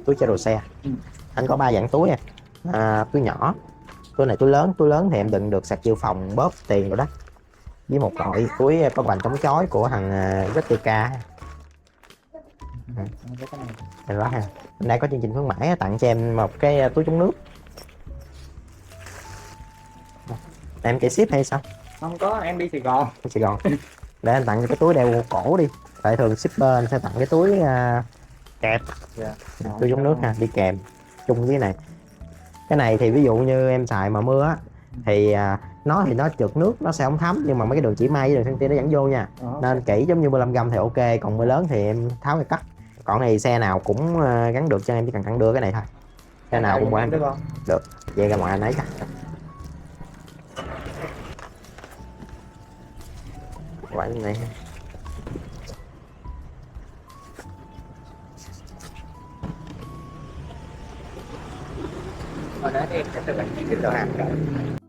túi chở đồ xe. Ừ. Anh có ba dạng túi nè. Túi nhỏ, túi này túi lớn thì em đựng được sạc dự phòng, bóp tiền rồi đó, với một loại túi có vành chống chói của thằng Retica. Ừ, Em thấy cái này em đó ha. Hôm nay có chương trình khuyến mãi tặng cho em một cái túi chống nước. Em chạy ship hay sao? không có, em đi Sài Gòn. Ở Sài Gòn. Để anh tặng cho cái túi đeo cổ đi, tại thường shipper anh sẽ tặng cái túi kẹp. Dạ. Túi chống nước ha, đi kèm chung với này. Cái này thì ví dụ như em xài mà mưa á thì nó trượt nước, nó sẽ không thấm, nhưng mà mấy cái đường chỉ may với đường xăng tin nó vẫn vô nha. Nên kỹ giống như 15 gram thì ok, còn mưa lớn thì em tháo cái cắt. Còn này xe nào cũng gắn được cho em, chỉ cần căng đưa cái này thôi, xe nào cũng qua được không? được. Về ra ngoài anh ấy chắc quậy này. Hồi nãy em sẽ tự bạn cái đồ hàng rồi.